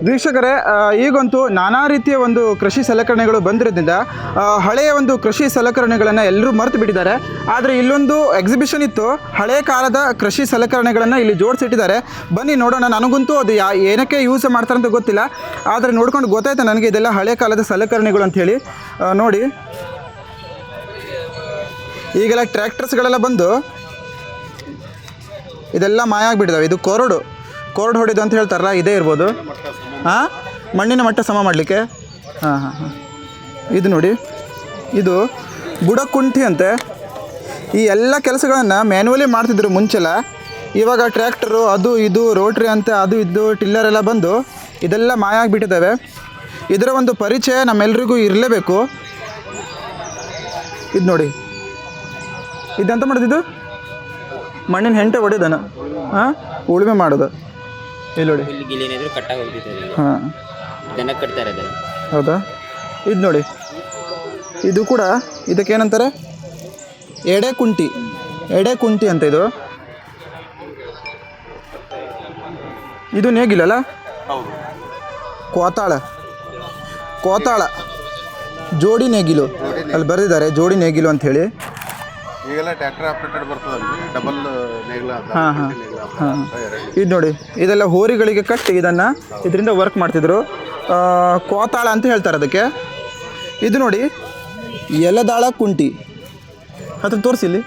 ವೀಕ್ಷಕರೇ, ಈಗಂತೂ ನಾನಾ ರೀತಿಯ ಒಂದು ಕೃಷಿ ಸಲಕರಣೆಗಳು ಬಂದಿರೋದ್ರಿಂದ ಹಳೆಯ ಒಂದು ಕೃಷಿ ಸಲಕರಣೆಗಳನ್ನು ಎಲ್ಲರೂ ಮರೆತು ಬಿಟ್ಟಿದ್ದಾರೆ. ಆದರೆ ಇಲ್ಲೊಂದು ಎಕ್ಸಿಬಿಷನ್ ಇತ್ತು, ಹಳೆಯ ಕಾಲದ ಕೃಷಿ ಸಲಕರಣೆಗಳನ್ನು ಇಲ್ಲಿ ಜೋಡಿಸಿಟ್ಟಿದ್ದಾರೆ. ಬನ್ನಿ ನೋಡೋಣ. ನನಗಂತೂ ಅದು ಏನಕ್ಕೆ ಯೂಸ್ ಮಾಡ್ತಾರೆ ಅಂತ ಗೊತ್ತಿಲ್ಲ, ಆದರೆ ನೋಡ್ಕೊಂಡು ಗೊತ್ತಾಯ್ತು ನನಗೆ ಇದೆಲ್ಲ ಹಳೆಯ ಕಾಲದ ಸಲಕರಣೆಗಳು ಅಂಥೇಳಿ. ನೋಡಿ, ಈಗೆಲ್ಲ ಟ್ರ್ಯಾಕ್ಟರ್ಸ್ಗಳೆಲ್ಲ ಬಂದು ಇದೆಲ್ಲ ಮಾಯ ಆಗಿಬಿಟ್ಟಿದ್ದಾವೆ. ಇದು ಕೊರಡು ಹೊಡಿದು ಅಂತ ಹೇಳ್ತಾರಲ್ಲ, ಇದೇ ಇರ್ಬೋದು. ಹಾಂ, ಮಣ್ಣಿನ ಮಟ್ಟ ಸಮ ಮಾಡಲಿಕ್ಕೆ. ಹಾಂ. ಇದು ನೋಡಿ, ಇದು ಬುಡಕುಂಠಿ ಅಂತೆ. ಈ ಎಲ್ಲ ಕೆಲಸಗಳನ್ನು ಮ್ಯಾನ್ಯುವಲಿ ಮಾಡ್ತಿದ್ರು ಮುಂಚೆಲ್ಲ. ಇವಾಗ ಟ್ರ್ಯಾಕ್ಟರು ಅದು ಇದು ರೋಟ್ರಿ ಅಂತ ಅದು ಇದು ಟಿಲ್ಲರ್ ಎಲ್ಲ ಬಂದು ಇದೆಲ್ಲ ಮಾಯ ಆಗಿಬಿಟ್ಟಿದ್ದಾವೆ. ಇದರ ಒಂದು ಪರಿಚಯ ನಮ್ಮೆಲ್ರಿಗೂ ಇರಲೇಬೇಕು. ಇದು ನೋಡಿ, ಇದಂತ ಮಾಡೋದಿದ್ದು ಮಣ್ಣಿನ ಹೆಂಟೆ ಹೊಡೆದನ. ಹಾಂ, ಉಳುಮೆ ಮಾಡೋದು. ಇಲ್ಲಿ ನೋಡಿ, ಹಾಂ, ಹೌದಾ. ಇದು ನೋಡಿ, ಇದು ಕೂಡ ಇದಕ್ಕೇನಂತಾರೆ, ಎಡೆ ಕುಂಟಿ ಅಂತ. ಇದು ನೇಗಿಲಲ್ಲ, ಕೋತಾಳ ಜೋಡಿ ನೇಗಿಲು. ಅಲ್ಲಿ ಬರೆದಿದ್ದಾರೆ ಜೋಡಿ ನೇಗಿಲು ಅಂಥೇಳಿ. ಈಗೆಲ್ಲ ಟ್ರ್ಯಾಕ್ಟರ್ ಆಪರೇಟೆಡ್ ಬರ್ತದಲ್ಲ, ಡಬಲ್ ನೇಗಿಲ. ಹಾಂ. ಇದು ನೋಡಿ, ಇದೆಲ್ಲ ಹೋರಿಗಳಿಗೆ ಕಟ್ಟಿ ಇದರಿಂದ ವರ್ಕ್ ಮಾಡ್ತಿದ್ರು. ಕೋತಾಳ ಅಂತ ಹೇಳ್ತಾರೆ ಅದಕ್ಕೆ. ಇದು ನೋಡಿ, ಎಲೆದಾಳ ಕುಂಟಿ. ಹತ್ರ ತೋರಿಸಿಲ್ಲಿ,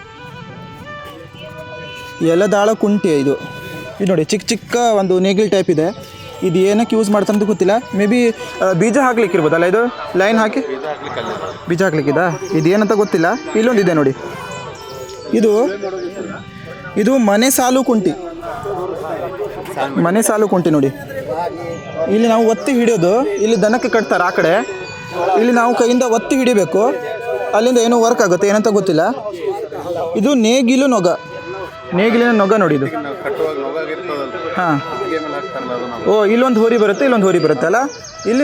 ಎಲೆದಾಳ ಕುಂಟಿ. ಇದು ನೋಡಿ, ಚಿಕ್ಕ ಒಂದು ನೇಗಿಲ್ ಟೈಪ್ ಇದೆ. ಇದು ಏನಕ್ಕೆ ಯೂಸ್ ಮಾಡ್ತಾರೆ ಅಂತ ಗೊತ್ತಿಲ್ಲ. ಮೇ ಬಿ ಬೀಜ ಹಾಕ್ಲಿಕ್ಕೆ ಇರ್ಬೋದಲ್ಲ, ಇದು ಲೈನ್ ಹಾಕಿ ಬೀಜ ಹಾಕ್ಲಿಕ್ಕಿದ. ಇದು ಏನಂತ ಗೊತ್ತಿಲ್ಲ. ಇಲ್ಲೊಂದಿದೆ ನೋಡಿ, ಇದು ಮನೆ ಸಾಲು ಕುಂಟಿ ನೋಡಿ. ಇಲ್ಲಿ ನಾವು ಒತ್ತಿ ಹಿಡಿಯೋದು, ಇಲ್ಲಿ ದನಕ್ಕೆ ಕಟ್ತಾರೆ ಆ ಕಡೆ. ಇಲ್ಲಿ ನಾವು ಕೈಯಿಂದ ಒತ್ತಿ ಹಿಡಿಬೇಕು, ಅಲ್ಲಿಂದ ಏನೋ ವರ್ಕ್ ಆಗುತ್ತೆ, ಏನಂತ ಗೊತ್ತಿಲ್ಲ. ಇದು ನೇಗಿಲಿನ ನೊಗ ನೋಡಿ ಇದು. ಹಾಂ. ಓ, ಇಲ್ಲೊಂದು ಹೋರಿ ಬರುತ್ತೆ, ಇಲ್ಲೊಂದು ಹೋರಿ ಬರುತ್ತೆ ಅಲ್ಲ. ಇಲ್ಲಿ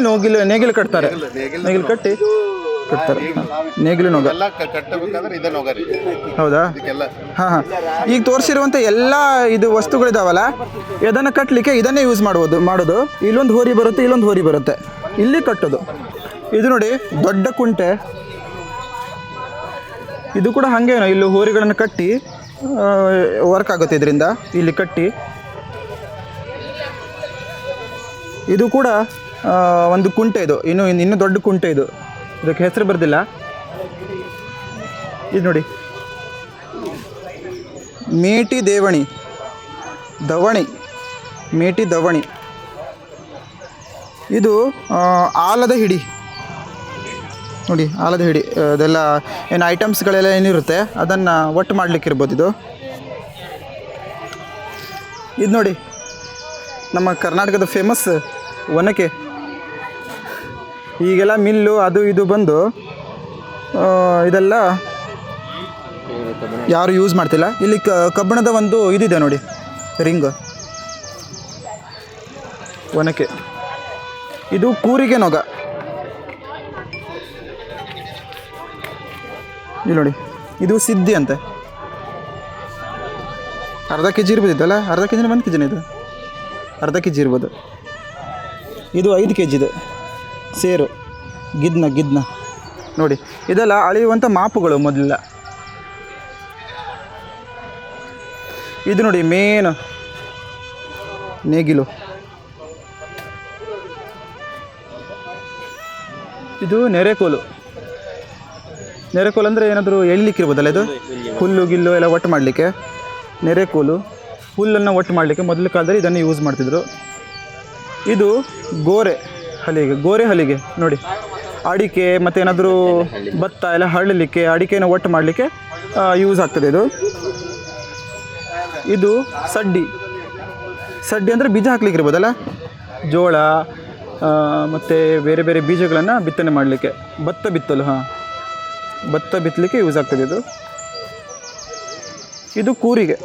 ನೇಗಿಲು ಕಟ್ತಾರೆ. ನೇಗಿಲು ಕಟ್ಟಿ ಕಟ್ತಾರೆ. ನೇಗಿಲು ನೊಗ. ಹೌದಾ? ಹಾಂ. ಈಗ ತೋರಿಸಿರುವಂಥ ಎಲ್ಲ ಇದು ವಸ್ತುಗಳಿದಾವಲ್ಲ, ಇದನ್ನು ಕಟ್ಟಲಿಕ್ಕೆ ಇದನ್ನೇ ಯೂಸ್ ಮಾಡೋದು. ಇಲ್ಲೊಂದು ಹೋರಿ ಬರುತ್ತೆ, ಇಲ್ಲೊಂದು ಹೋರಿ ಬರುತ್ತೆ, ಇಲ್ಲಿ ಕಟ್ಟೋದು. ಇದು ನೋಡಿ, ದೊಡ್ಡ ಕುಂಟೆ. ಇದು ಕೂಡ ಹಾಗೇನೋ, ಇಲ್ಲಿ ಹೋರಿಗಳನ್ನು ಕಟ್ಟಿ ವರ್ಕ್ ಆಗುತ್ತೆ ಇದರಿಂದ. ಇಲ್ಲಿ ಕಟ್ಟಿ ಇದು ಕೂಡ ಒಂದು ಕುಂಟೆ. ಇದು ಇನ್ನೂ ದೊಡ್ಡ ಕುಂಟೆ. ಇದಕ್ಕೆ ಹೆಸರು ಬರ್ದಿಲ್ಲ. ಇದು ನೋಡಿ, ಮೇಟಿ ದವಣಿ. ಇದು ಆಲದ ಹಿಡಿ ನೋಡಿ, ಆಲದ ಹಿಡಿ. ಅದೆಲ್ಲ ಏನು ಐಟಮ್ಸ್ಗಳೆಲ್ಲ ಏನಿರುತ್ತೆ ಅದನ್ನು ಒಟ್ಟು ಮಾಡಲಿಕ್ಕಿರ್ಬೋದು. ಇದು ನೋಡಿ, ನಮ್ಮ ಕರ್ನಾಟಕದ ಫೇಮಸ್ ಒನಕೆ. ಈಗೆಲ್ಲ ಮಿಲ್ಲು ಅದು ಇದು ಬಂದು ಇದೆಲ್ಲ ಯಾರು ಯೂಸ್ ಮಾಡ್ತಿಲ್ಲ. ಇಲ್ಲಿ ಕಬ್ಬಿಣದ ಒಂದು ಇದಿದೆ ನೋಡಿ, ರಿಂಗ್. ಒನಕೆ. ಇದು ಕೂರಿಗೆ ನೊಗ. ಇಲ್ಲಿ ನೋಡಿ, ಇದು ಸಿದ್ಧಿ ಅಂತೆ. ಅರ್ಧ ಕೆ ಜಿ ಇರ್ಬೋದಿತ್ತಲ್ಲ, ಅರ್ಧ ಕೆ ಜಿನ 1 ಕೆ ಜಿನ. ಇದು ಅರ್ಧ ಕೆ ಜಿ ಇರ್ಬೋದು. ಇದು 5 ಕೆ ಜಿದು ಸೇರು. ಗಿದ್ನ ನೋಡಿ, ಇದೆಲ್ಲ ಅಳೆಯುವಂಥ ಮಾಪುಗಳು ಮೊದಲೆಲ್ಲ. ಇದು ನೋಡಿ, ಮೇನ್ ನೇಗಿಲು. ಇದು ನೆರೆಕೋಲು ಅಂದರೆ ಏನಾದರೂ ಎಳಿಲಿಕ್ಕಿರ್ಬೋದಲ್ಲ, ಇದು ಹುಲ್ಲು ಗಿಲ್ಲು ಎಲ್ಲ ಒಟ್ಟು ಮಾಡಲಿಕ್ಕೆ. ನೆರೆಕೋಲು, ಹುಲ್ಲನ್ನು ಒಟ್ಟು ಮಾಡಲಿಕ್ಕೆ ಮೊದಲ ಕಾಲದಲ್ಲಿ ಇದನ್ನು ಯೂಸ್ ಮಾಡ್ತಿದ್ರು. ಇದು ಗೋರೆ ಹಲಿಗೆ ನೋಡಿ, ಅಡಿಕೆ ಮತ್ತು ಏನಾದರೂ ಭತ್ತ ಎಲ್ಲ ಹಳ್ಳಲಿಕ್ಕೆ, ಅಡಿಕೆನ ಒಟ್ಟು ಮಾಡಲಿಕ್ಕೆ ಯೂಸ್ ಆಗ್ತದೆ ಇದು ಸಡ್ಡಿ ಅಂದರೆ ಬೀಜ ಹಾಕ್ಲಿಕ್ಕೆ ಇರ್ಬೋದಲ್ಲ, ಜೋಳ ಮತ್ತು ಬೇರೆ ಬೇರೆ ಬೀಜಗಳನ್ನು ಬಿತ್ತನೆ ಮಾಡಲಿಕ್ಕೆ. ಭತ್ತ ಬಿತ್ತಲು. ಹಾಂ, ಭತ್ತ ಬಿತ್ತಲಿಕ್ಕೆ ಯೂಸ್ ಆಗ್ತದೆ ಇದು ಕೂರಿಗೆ.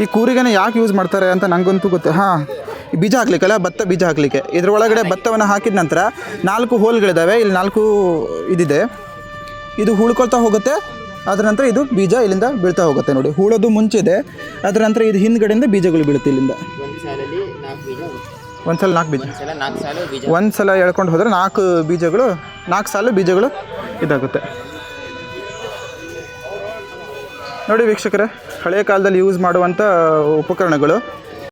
ಈ ಕೂರಿಗೆನ ಯಾಕೆ ಯೂಸ್ ಮಾಡ್ತಾರೆ ಅಂತ ನನಗಂತೂ ಗೊತ್ತು. ಹಾಂ, ಬೀಜ ಹಾಕ್ಲಿಕ್ಕಲ್ಲ, ಭತ್ತ ಬೀಜ ಹಾಕಲಿಕ್ಕೆ. ಇದರೊಳಗಡೆ ಭತ್ತವನ್ನು ಹಾಕಿದ ನಂತರ 4 ಹೋಲ್ಗಳಿದ್ದಾವೆ. ಇಲ್ಲಿ 4 ಇದಿದೆ. ಇದು ಹೂಳ್ಕೊಳ್ತಾ ಹೋಗುತ್ತೆ. ಅದರ ನಂತರ ಇದು ಬೀಜ ಇಲ್ಲಿಂದ ಬೀಳ್ತಾ ಹೋಗುತ್ತೆ ನೋಡಿ. ಹೂಳೋದು ಮುಂಚೆ ಇದೆ, ಅದರ ನಂತರ ಇದು ಹಿಂದ್ಗಡೆಯಿಂದ ಬೀಜಗಳು ಬೀಳುತ್ತೆ ಇಲ್ಲಿಂದ. ಒಂದು ಸಲ 4 ಬೀಜ, ಸಲ 4 ಸಾಲು ಬೀಜ. ಒಂದು ಸಲ ಎಳ್ಕೊಂಡು ಹೋದರೆ 4 ಸಾಲು ಬೀಜಗಳು ಇದಾಗುತ್ತೆ. ನೋಡಿ ವೀಕ್ಷಕರೇ, ಹಳೆಯ ಕಾಲದಲ್ಲಿ ಯೂಸ್ ಮಾಡುವಂಥ ಉಪಕರಣಗಳು